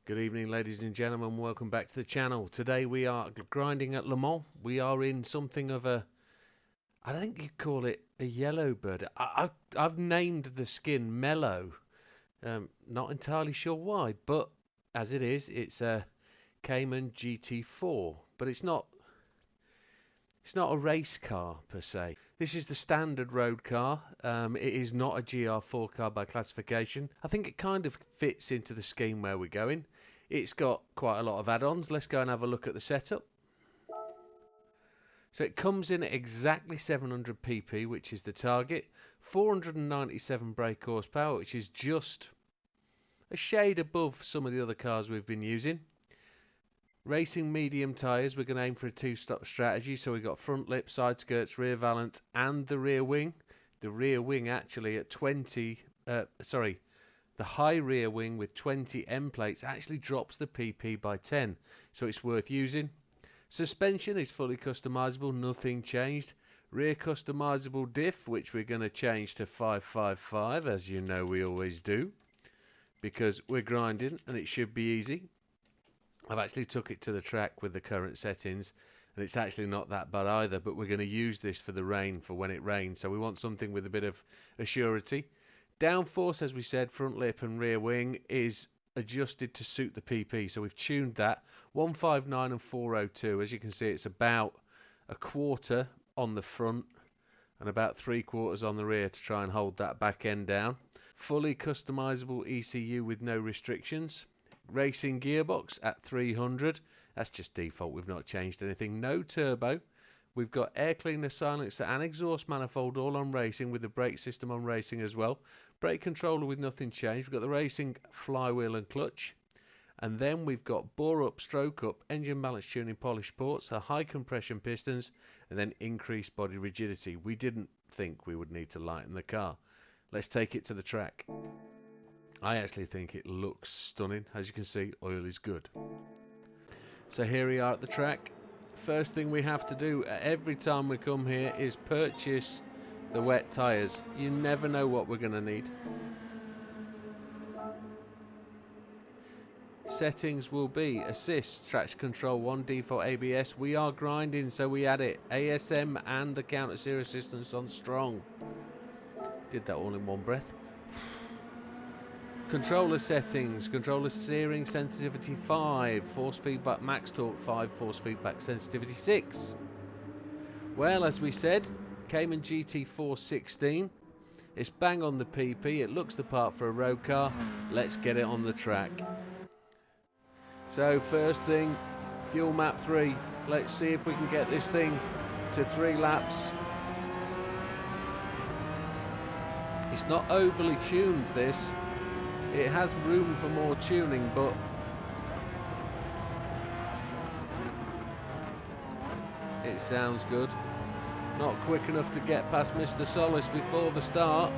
Good evening, ladies and gentlemen. Welcome back to the channel. Today we are grinding at Le Mans. We are in something of a, I think you'd call it a yellow bird. I've named the skin Mellow. Not entirely sure why, but as it is, it's a Cayman GT4. But it's not a race car per se. This is the standard road car. It is not a GR4 car by classification. I think it kind of fits into the scheme where we're going. It's got quite a lot of add-ons. Let's go and have a look at the setup. So it comes in at exactly 700 pp, which is the target. 497 brake horsepower, which is just a shade above some of the other cars we've been using. Racing medium tyres, we're going to aim for a two-stop strategy. So we've got front lip, side skirts, rear valance and the rear wing. The rear wing actually at 20, the high rear wing with 20 end plates actually drops the PP by 10. So it's worth using. Suspension is fully customizable, nothing changed. Rear customizable diff, which we're going to change to 555, as you know we always do. Because we're grinding and it should be easy. I've actually took it to the track with the current settings and it's actually not that bad either, but we're going to use this for the rain, for when it rains, so we want something with a bit of assurity. Downforce, as we said, front lip and rear wing is adjusted to suit the PP, so we've tuned that. 159 and 402, as you can see it's about a quarter on the front and about 3/4 on the rear to try and hold that back end down. Fully customizable ECU with no restrictions. Racing gearbox at 300, that's just default, we've not changed anything. No turbo. We've got air cleaner, silencer and exhaust manifold all on racing, with the brake system on racing as well. Brake controller with nothing changed. We've got the racing flywheel and clutch. And then we've got bore up, stroke up, engine balance tuning, polished ports, a high compression pistons and then increased body rigidity. We didn't think we would need to lighten the car. Let's take it to the track. I actually think it looks stunning. As you can see, oil is good. So here we are at the track. First thing we have to do every time we come here is purchase the wet tyres. You never know what we're going to need. Settings will be assist, traction control 1, default ABS. We are grinding, so we add it. ASM and the counter steer assistance on strong. Did that all in one breath. Controller settings, controller steering sensitivity 5, force feedback max torque 5, force feedback sensitivity 6. Well, as we said, Cayman GT4 16. It's bang on the PP, it looks the part for a road car. Let's get it on the track. So first thing, fuel map 3. Let's see if we can get this thing to 3 laps. It's not overly tuned, this. It has room for more tuning, but it sounds good. Not quick enough to get past Mr. Solace before the start.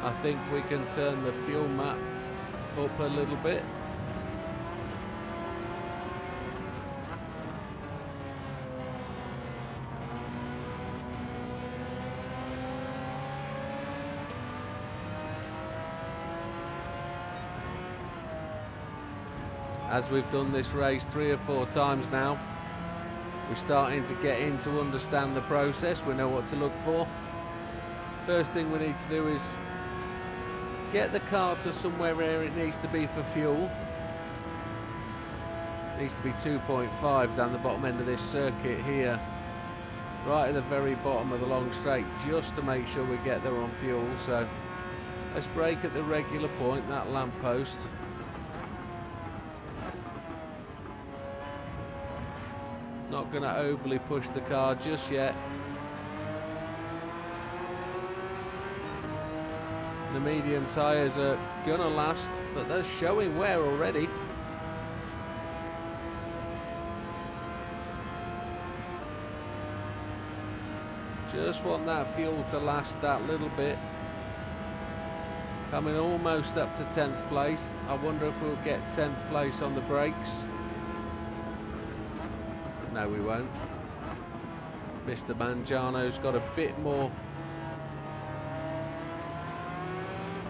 I think we can turn the fuel map up a little bit. As we've done this race 3 or 4 times now, we're starting to get in to understand the process. We know what to look for. First thing we need to do is get the car to somewhere where it needs to be for fuel. It needs to be 2.5 down the bottom end of this circuit here, right at the very bottom of the long straight, just to make sure we get there on fuel. So let's brake at the regular point, that lamppost. Not going to overly push the car just yet. The medium tyres are going to last, but they're showing wear already. Just want that fuel to last that little bit. Coming almost up to 10th place. I wonder if we'll get 10th place on the brakes. No, we won't. Mr. Mangiano's got a bit more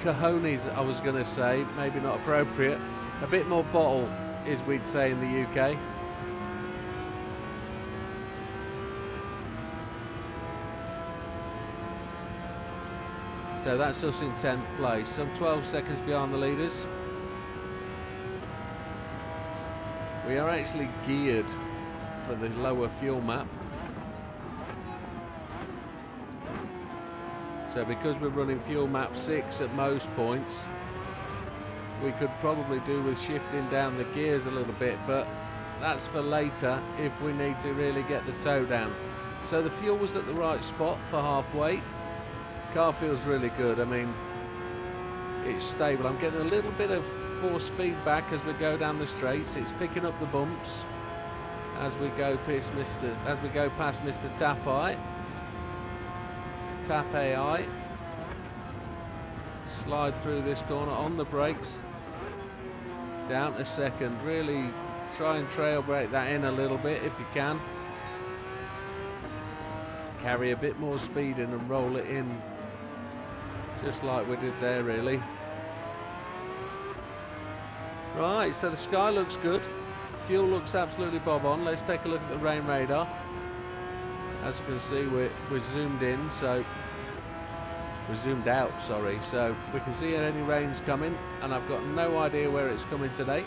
cojones, I was going to say, maybe not appropriate. A bit more bottle, as we'd say in the UK. So that's us in 10th place, some 12 seconds behind the leaders. We are actually geared for the lower fuel map. So because we're running fuel map 6 at most points, we could probably do with shifting down the gears a little bit, but that's for later if we need to really get the toe down. So the fuel was at the right spot for halfway. Car feels really good. I mean, it's stable. I'm getting a little bit of force feedback as we go down the straights. It's picking up the bumps as we go past Mr. Tap AI. Slide through this corner on the brakes. Down to second. Really try and trail brake that in a little bit if you can. Carry a bit more speed in and roll it in, just like we did there, really. Right, so the sky looks good. Fuel looks absolutely bob on. Let's take a look at the rain radar. As you can see, we're zoomed in, so we're zoomed out, sorry. So we can see any rain's coming, and I've got no idea where it's coming today.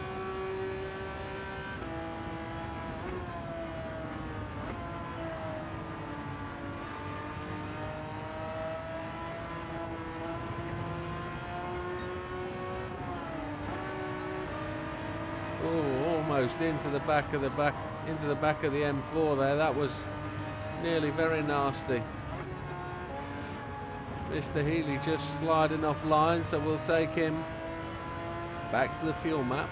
Oh, almost into the back of the M4 there. That was nearly very nasty. Mr. Healy just sliding off line, so we'll take him back to the fuel map.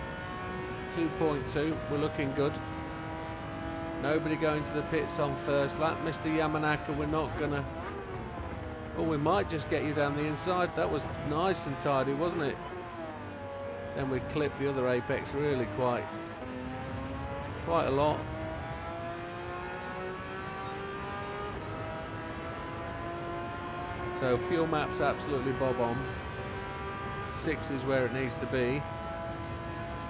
2.2, we're looking good. Nobody going to the pits on first lap. Mr. Yamanaka, we're not gonna... Oh, we might just get you down the inside. That was nice and tidy, wasn't it? Then we clipped the other apex really quite a lot. So fuel map's absolutely bob on. 6 is where it needs to be.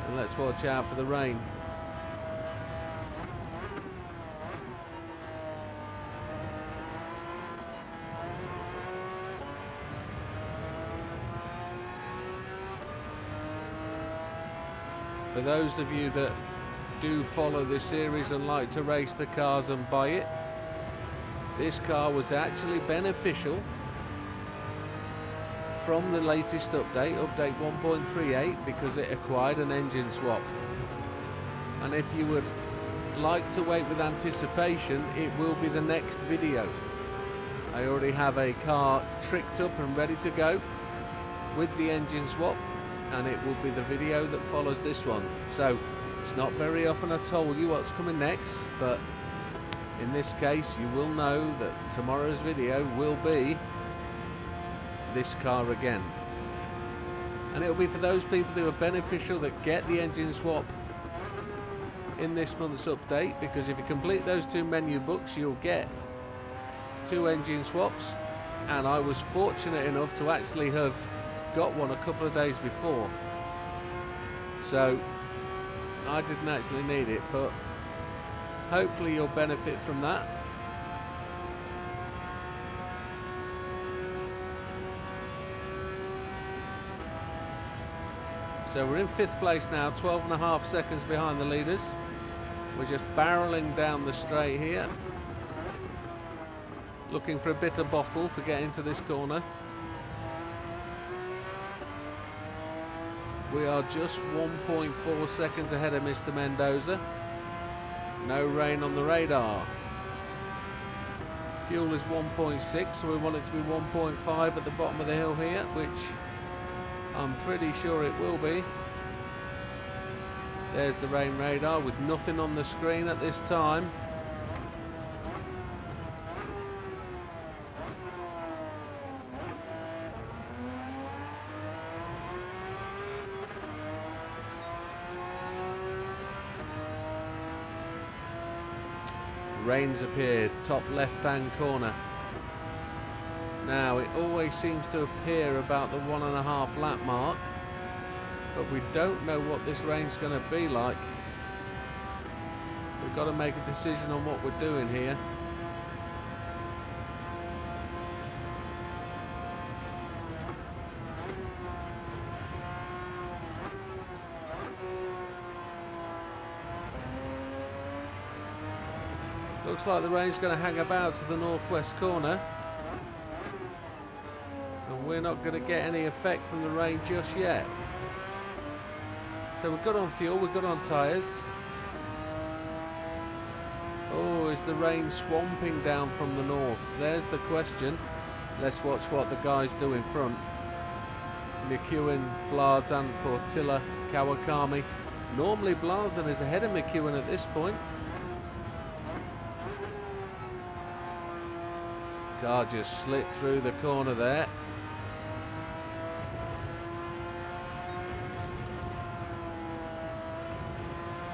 And let's watch out for the rain. For those of you that do follow this series and like to race the cars and buy it, this car was actually beneficial from the latest update 1.38, because it acquired an engine swap. And if you would like to wait with anticipation, it will be the next video. I already have a car tricked up and ready to go with the engine swap, and it will be the video that follows this one. So it's not very often I told you what's coming next, but in this case you will know that tomorrow's video will be this car again. And it'll be for those people who are beneficial that get the engine swap in this month's update, because if you complete those 2 menu books you'll get 2 engine swaps, and I was fortunate enough to actually have got one a couple of days before, so I didn't actually need it, but hopefully you'll benefit from that. So we're in 5th place now, 12.5 seconds behind the leaders. We're just barreling down the straight here, looking for a bit of bottle to get into this corner. We are just 1.4 seconds ahead of Mr. Mendoza. No rain on the radar. Fuel is 1.6, so we want it to be 1.5 at the bottom of the hill here, which I'm pretty sure it will be. There's the rain radar with nothing on the screen at this time. Rain's appeared, top left hand corner. Now it always seems to appear about the 1.5 lap mark, but we don't know what this rain's going to be like. We've got to make a decision on what we're doing here. Looks like the rain's going to hang about to the northwest corner, and we're not going to get any effect from the rain just yet. So we're good on fuel, we're good on tyres. Oh, is the rain swamping down from the north? There's the question. Let's watch what the guys do in front. McEwen, Blazan, Portilla, Kawakami. Normally Blazan is ahead of McEwen at this point. Car just slipped through the corner there.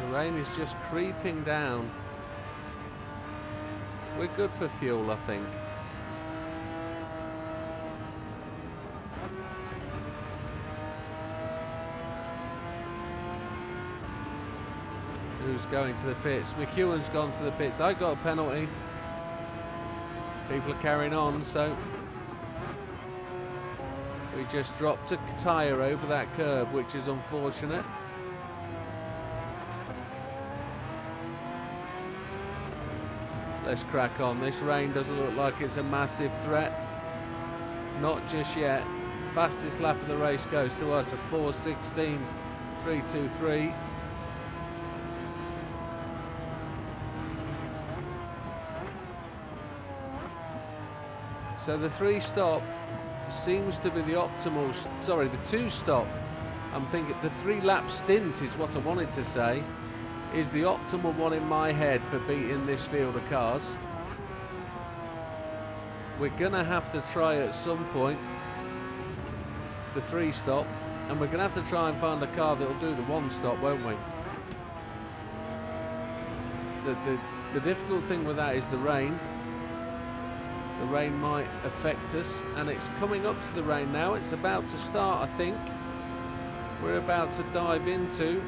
The rain is just creeping down. We're good for fuel, I think. Who's going to the pits? McEwen's gone to the pits. I got a penalty. People are carrying on, so we just dropped a tyre over that curb, which is unfortunate. Let's crack on. This rain doesn't look like it's a massive threat. Not just yet. Fastest lap of the race goes to us at 4:16.323. So the 3-stop seems to be the optimal, sorry, the 2-stop. I'm thinking the 3-lap stint is what I wanted to say, is the optimal one in my head for beating this field of cars. We're going to have to try at some point the 3-stop, and we're going to have to try and find a car that will do the 1-stop, won't we? The difficult thing with that is the rain. The rain might affect us, and it's coming up to the rain now. It's about to start, I think. We're about to dive into.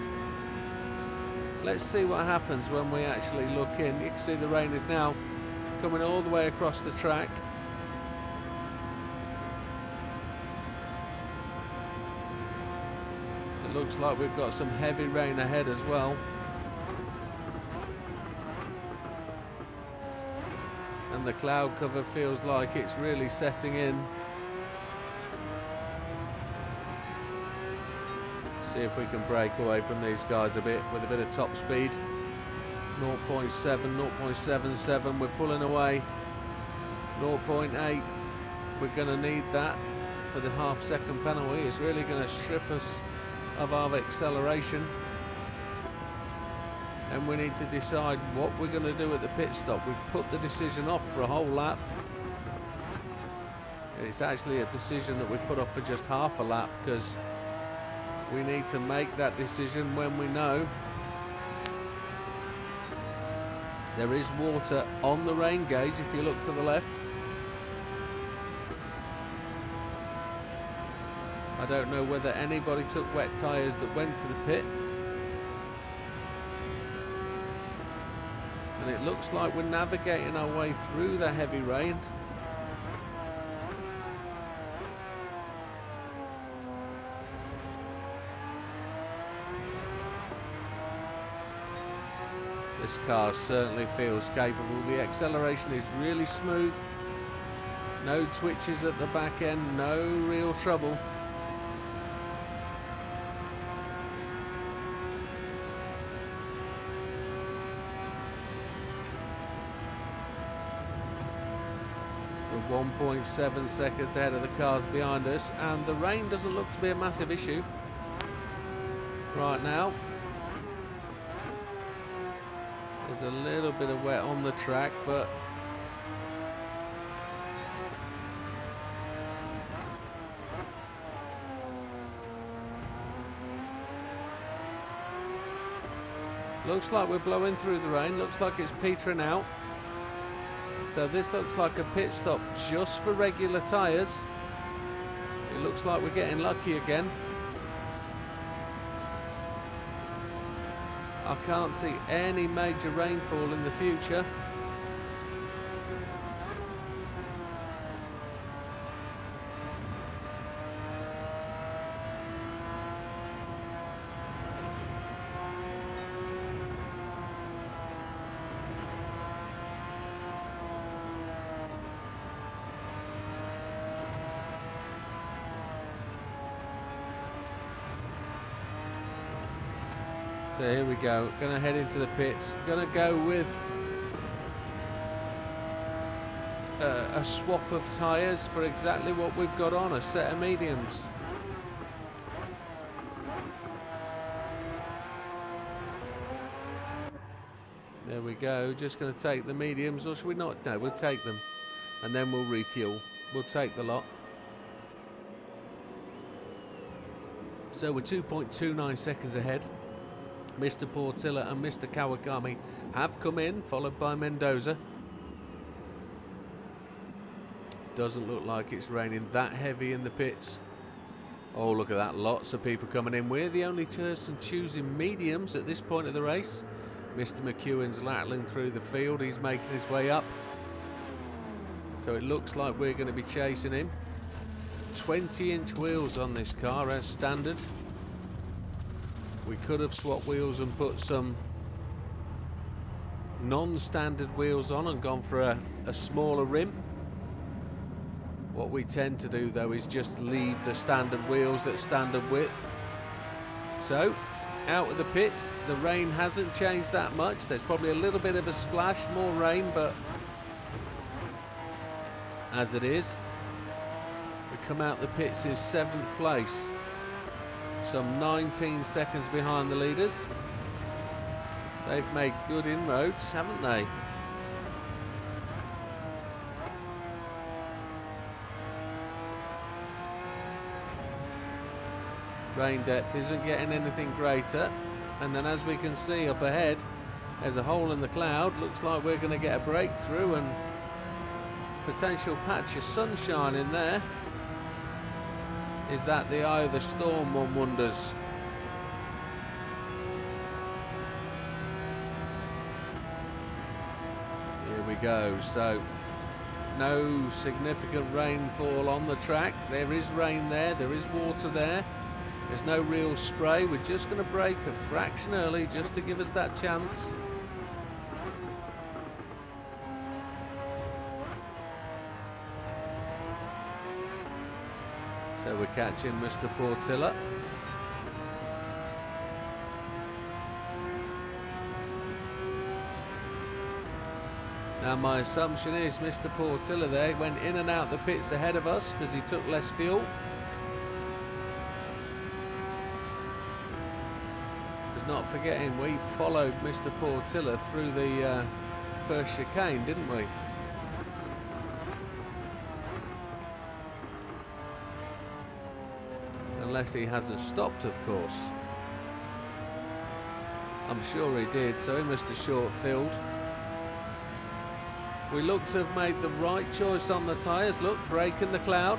Let's see what happens when we actually look in. You can see the rain is now coming all the way across the track. It looks like we've got some heavy rain ahead as well. And the cloud cover feels like it's really setting in. See if we can break away from these guys a bit with a bit of top speed. 0.7, 0.77, we're pulling away. 0.8, we're going to need that for the half-second penalty. It's really going to strip us of our acceleration. And we need to decide what we're going to do at the pit stop. We've put the decision off for a whole lap. It's actually a decision that we put off for just half a lap, because we need to make that decision when we know there is water on the rain gauge if you look to the left. I don't know whether anybody took wet tyres that went to the pit. And it looks like we're navigating our way through the heavy rain. This car certainly feels capable. The acceleration is really smooth. No twitches at the back end, no real trouble. We're 1.7 seconds ahead of the cars behind us, and the rain doesn't look to be a massive issue right now. There's a little bit of wet on the track, but looks like we're blowing through the rain. Looks like it's petering out. So this looks like a pit stop just for regular tyres. It looks like we're getting lucky again. I can't see any major rainfall in the future. So here we go, gonna head into the pits, gonna go with a swap of tyres for exactly what we've got on, a set of mediums. There we go, just gonna take the mediums, or should we not? No, we'll take them and then we'll refuel. We'll take the lot. So we're 2.29 seconds ahead. Mr. Portilla and Mr. Kawakami have come in, followed by Mendoza. Doesn't look like it's raining that heavy in the pits. Oh, look at that, lots of people coming in. We're the only person choosing mediums at this point of the race. Mr. McEwen's rattling through the field, he's making his way up. So it looks like we're going to be chasing him. 20-inch wheels on this car as standard. We could have swapped wheels and put some non-standard wheels on and gone for a smaller rim. What we tend to do though is just leave the standard wheels at standard width. So, out of the pits, the rain hasn't changed that much. There's probably a little bit of a splash, more rain, but as it is, we come out the pits in 7th place. Some 19 seconds behind the leaders. They've made good inroads, haven't they? Rain depth isn't getting anything greater, and then as we can see up ahead, there's a hole in the cloud. Looks like we're going to get a breakthrough and potential patch of sunshine in there. Is that the eye of the storm, one wonders? Here we go. So no significant rainfall on the track. There is rain there, there is water there. There's no real spray. We're just going to brake a fraction early just to give us that chance. So we're catching Mr. Portilla. Now my assumption is Mr. Portilla there went in and out the pits ahead of us because he took less fuel. Because not forgetting we followed Mr. Portilla through the first chicane, didn't we? Unless he hasn't stopped, of course. I'm sure he did, so he must have short-filled. We look to have made the right choice on the tyres. Look, breaking the cloud.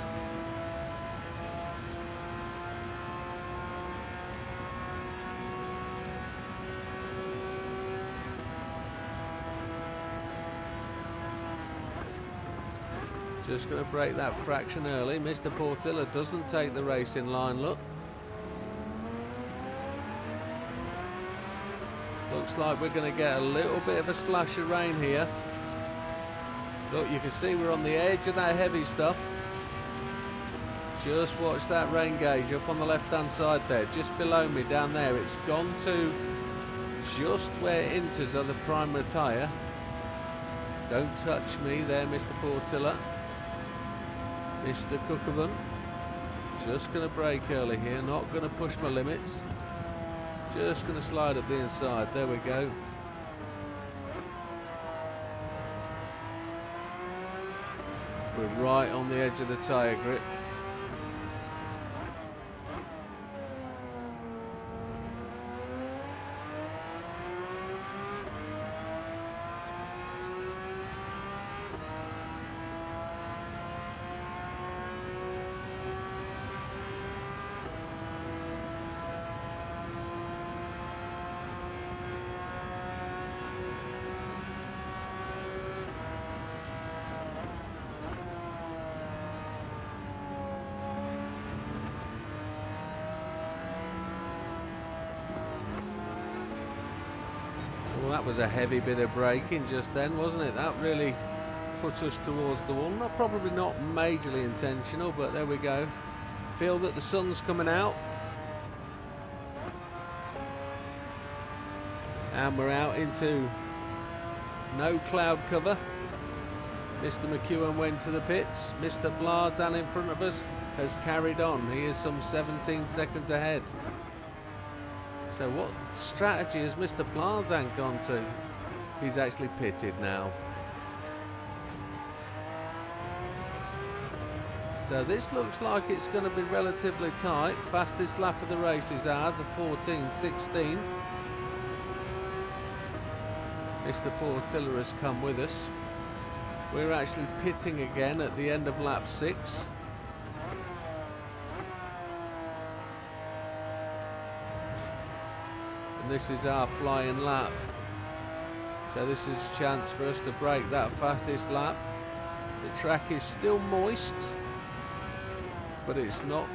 Just going to break that fraction early. Mr. Portilla doesn't take the race in line, look. Looks like we're going to get a little bit of a splash of rain here. Look, you can see we're on the edge of that heavy stuff. Just watch that rain gauge up on the left hand side there, just below me down there. It's gone to just where it enters on the Primarliy tyre. Don't touch me there, Mr. Portilla. Mr. Cookerman, just going to brake early here, not going to push my limits, just going to slide up the inside. There we go. We're right on the edge of the tyre grip. Well, that was a heavy bit of braking just then, wasn't it? That really put us towards the wall. Probably not majorly intentional, but there we go. Feel that the sun's coming out. And we're out into no cloud cover. Mr. McEwen went to the pits. Mr. Blazan in front of us has carried on. He is some 17 seconds ahead. So what strategy has Mr. Blazan gone to? He's actually pitted now. So this looks like it's going to be relatively tight. Fastest lap of the race is ours, a 14.16. Mr. Portilla has come with us. We're actually pitting again at the end of lap 6. And this is our flying lap. So this is a chance for us to break that fastest lap. The track is still moist, but it's not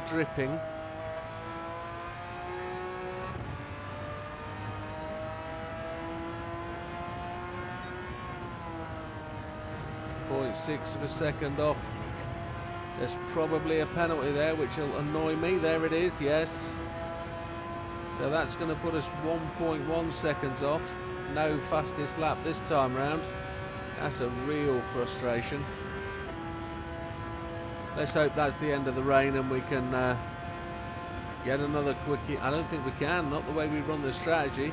dripping. .6 of a second off. There's probably a penalty there which will annoy me. There it is, yes. So that's going to put us 1.1 seconds off. No fastest lap this time round. That's a real frustration. Let's hope that's the end of the rain and we can get another quickie. I don't think we can, not the way we run the strategy.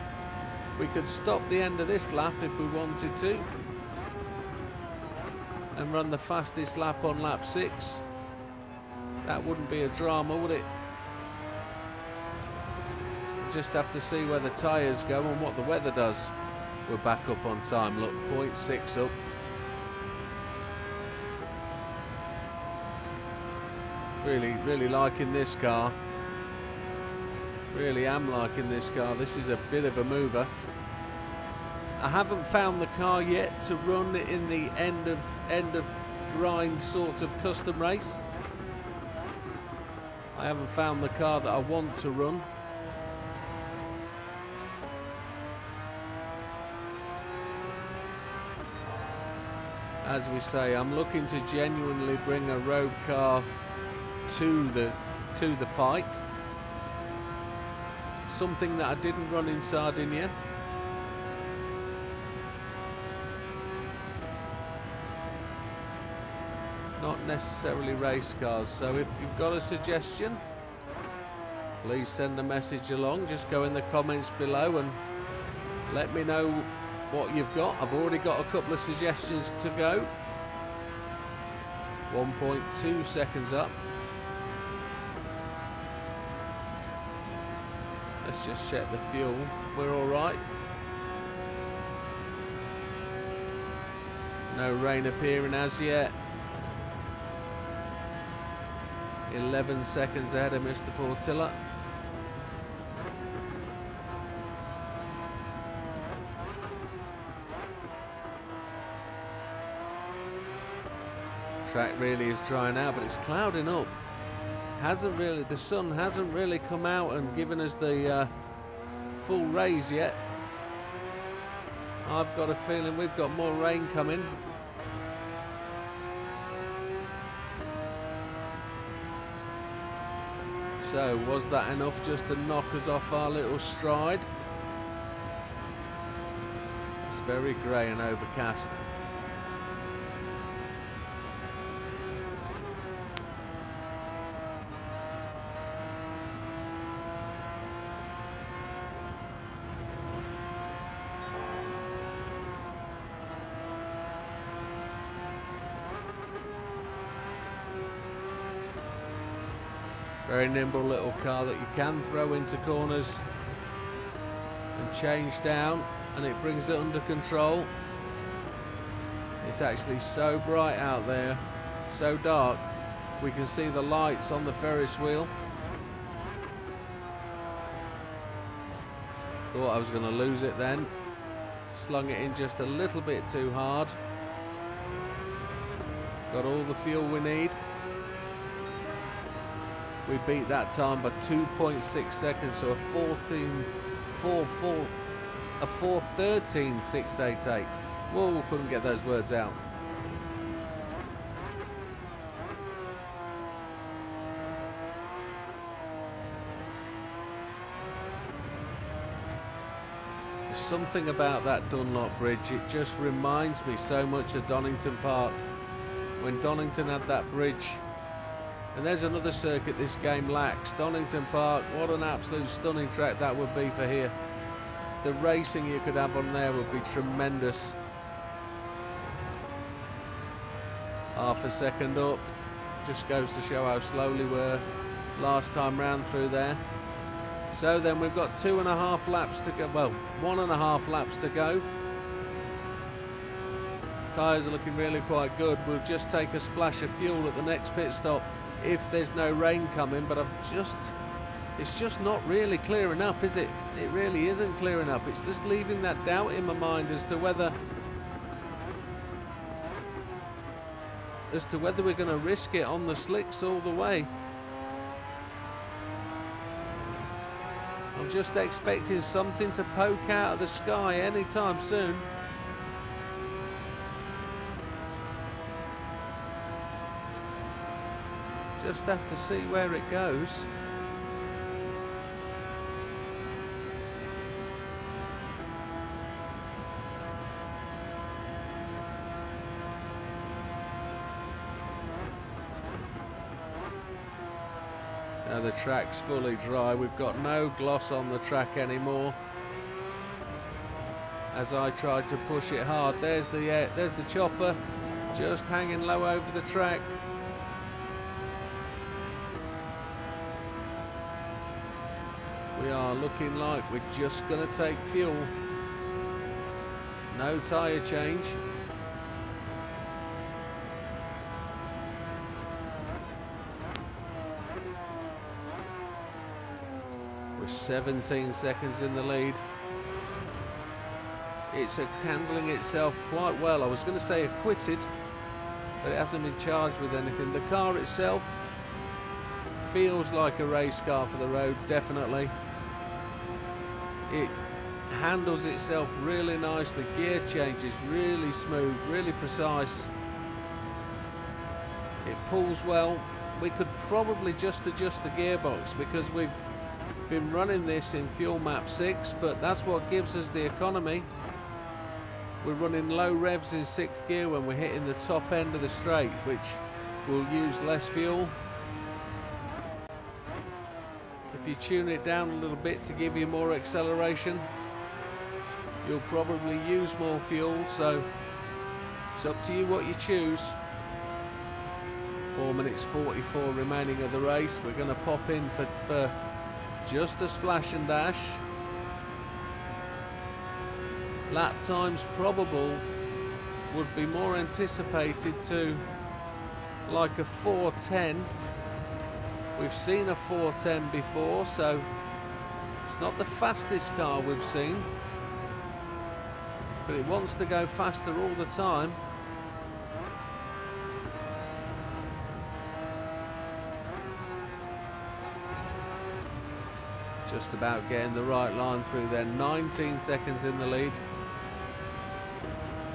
We could stop the end of this lap if we wanted to and run the fastest lap on lap 6. That wouldn't be a drama, would it? Just have to see where the tyres go and what the weather does. We're back up on time, look, 0.6 up. Really liking this car. Really am liking this car. This is a bit of a mover. I haven't found the car yet to run in the end of grind sort of custom race. I haven't found the car that I want to run. As we say, I'm looking to genuinely bring a road car to the fight. Something that I didn't run in Sardinia. Not necessarily race cars. So if you've got a suggestion, please send a message along. Just go in the comments below and let me know what you've got. I've already got a couple of suggestions to go. 1.2 seconds up. Let's just check the fuel. We're alright. No rain appearing as yet. 11 seconds ahead of Mr. Portilla. Track really is drying out, but it's clouding up. The sun hasn't really come out and given us the full rays yet. I've got a feeling we've got more rain coming. So was that enough just to knock us off our little stride? It's very grey and overcast. Very nimble little car that you can throw into corners and change down, and it brings it under control. It's actually so bright out there, so dark, we can see the lights on the Ferris wheel. Thought I was going to lose it then. Slung it in just a little bit too hard. Got all the fuel we need. We beat that time by 2.6 seconds, so a a 4:13.688. Whoa, couldn't get those words out. There's something about that Dunlop Bridge, it just reminds me so much of Donington Park. When Donington had that bridge. And there's another circuit this game lacks. Donington Park, what an absolute stunning track that would be for here. The racing you could have on there would be tremendous. Half a second up. Just goes to show how slowly we were last time round through there. So then we've got 2.5 laps to go. Well, 1.5 laps to go. Tyres are looking really quite good. We'll just take a splash of fuel at the next pit stop if there's no rain coming, but it's just not really clearing up, is it? It really isn't clearing up. It's just leaving that doubt in my mind as to whether we're going to risk it on the slicks all the way. I'm just expecting something to poke out of the sky anytime soon. Just have to see where it goes. Now the track's fully dry. We've got no gloss on the track anymore. As I try to push it hard, there's the chopper, just hanging low over the track. We are looking like we're just going to take fuel. No tyre change. We're 17 seconds in the lead. It's handling itself quite well. I was going to say acquitted, but it hasn't been charged with anything. The car itself feels like a race car for the road, definitely. It handles itself really nicely. Gear changes really smooth, really precise. It pulls well. We could probably just adjust the gearbox because we've been running this in fuel map 6, but that's what gives us the economy. We're running low revs in 6th gear when we're hitting the top end of the straight, which will use less fuel. If you tune it down a little bit to give you more acceleration, you'll probably use more fuel, so it's up to you what you choose. 4 minutes 44 remaining of the race. We're going to pop in for just a splash and dash. Lap times probable would be more anticipated to like a 4:10. We've seen a 4:10 before, so it's not the fastest car we've seen, but it wants to go faster all the time. Just about getting the right line through there. 19 seconds in the lead.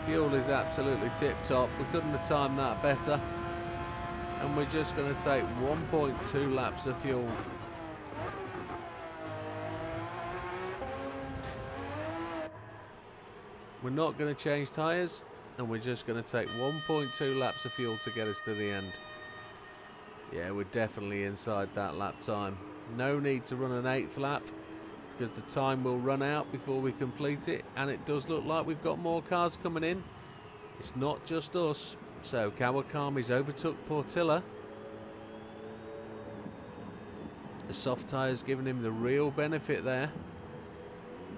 Fuel is absolutely tip-top. We couldn't have timed that better. And we're just going to take 1.2 laps of fuel. We're not going to change tyres, and we're just going to take 1.2 laps of fuel to get us to the end. Yeah, we're definitely inside that lap time. No need to run an 8th lap because the time will run out before we complete it, and it does look like we've got more cars coming in. It's not just us. So Kawakami's overtook Portilla. The soft tyres giving him the real benefit there.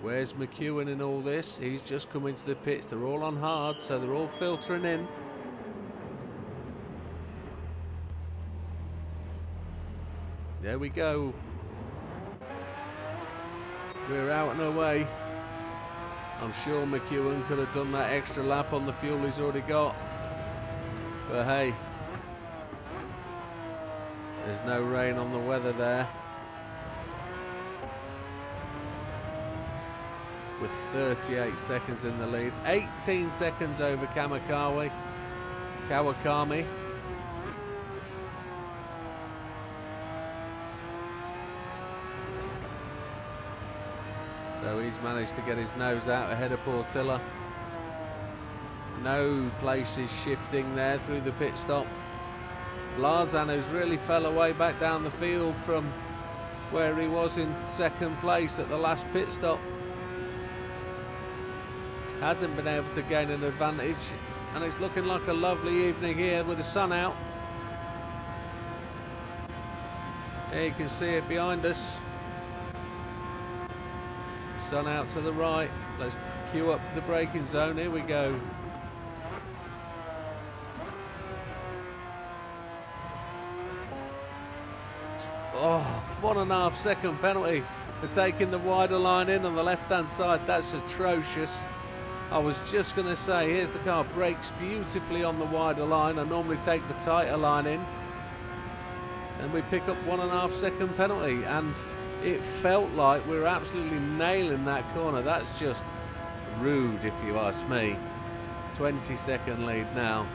Where's McEwen in all this? He's just come into the pits. They're all on hard, so they're all filtering in. There we go. We're out and away. I'm sure McEwen could have done that extra lap on the fuel he's already got. But hey, there's no rain on the weather there. with 38 seconds in the lead. 18 seconds over Kawakami. So he's managed to get his nose out ahead of Portilla. No places shifting there through the pit stop. Larzan, who's really fell away back down the field from where he was in second place at the last pit stop, hasn't been able to gain an advantage, and it's looking like a lovely evening here with the sun out. Here you can see it behind us. Sun out to the right. Let's queue up for the braking zone. Here we go. Oh, 1.5 second penalty for taking the wider line in on the left hand side. That's atrocious. I was just going to say, here's the car, brakes beautifully on the wider line. I normally take the tighter line in, and we pick up 1.5 second penalty, and it felt like we were absolutely nailing that corner. That's just rude, if you ask me. 20-second lead now.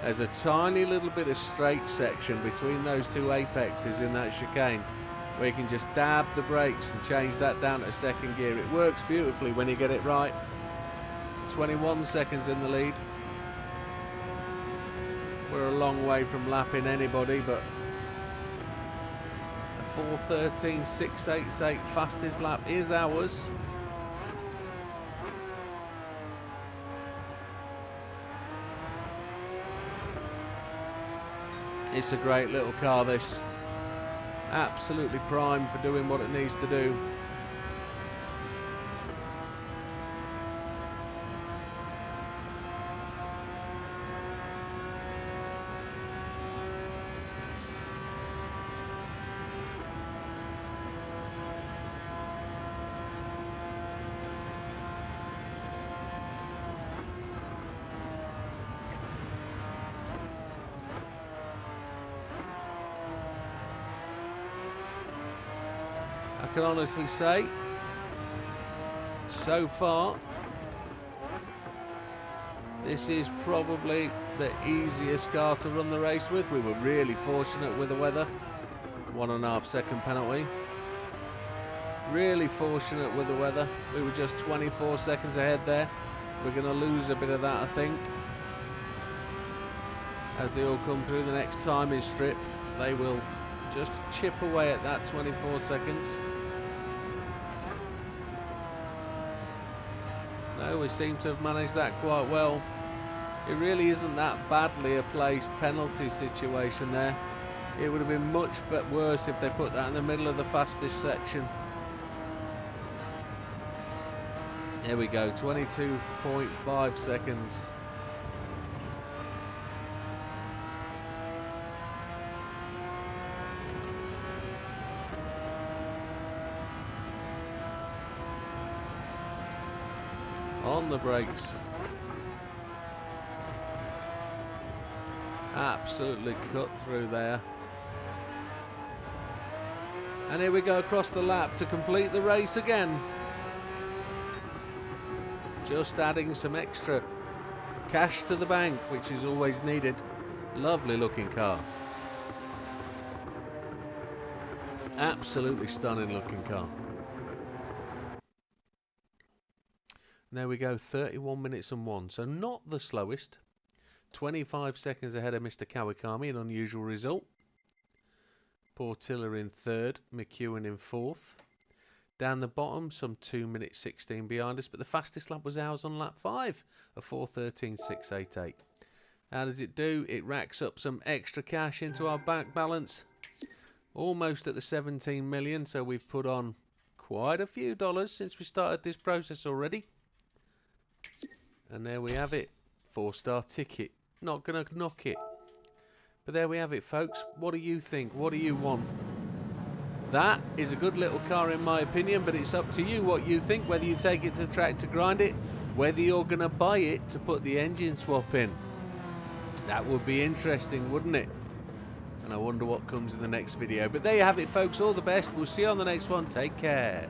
There's a tiny little bit of straight section between those two apexes in that chicane, where you can just dab the brakes and change that down to second gear. It works beautifully when you get it right. 21 seconds in the lead. We're a long way from lapping anybody, but a 4:13.688 fastest lap is ours. It's a great little car, this. Absolutely primed for doing what it needs to do. I can honestly say, so far, this is probably the easiest car to run the race with. We were really fortunate with the weather. 1.5 second penalty. Really fortunate with the weather. We were just 24 seconds ahead there. We're going to lose a bit of that, I think. As they all come through the next timing strip, they will just chip away at that 24 seconds. No, we seem to have managed that quite well. It really isn't that badly a placed penalty situation there. It would have been much worse if they put that in the middle of the fastest section. Here we go, 22.5 seconds. On the brakes. Absolutely cut through there. And here we go across the lap to complete the race again. Just adding some extra cash to the bank, which is always needed. Lovely looking car. Absolutely stunning looking car. And there we go, 31 minutes and 1, so not the slowest. 25 seconds ahead of Mr. Kawakami, an unusual result. Portilla in third, McEwen in fourth. Down the bottom, some 2 minutes 16 behind us, but the fastest lap was ours on lap 5, a 4:13.688. How does it do? It racks up some extra cash into our bank balance. Almost at the 17 million, so we've put on quite a few dollars since we started this process already. And there we have it, 4-star ticket. Not gonna knock it, but there we have it, folks. What do you think? What do you want? That is a good little car in my opinion, but it's up to you what you think, whether you take it to the track to grind it, whether you're going to buy it to put the engine swap in. That would be interesting, wouldn't it? and I wonder what comes in the next video. But there you have it, folks. All the best. We'll see you on the next one. Take care.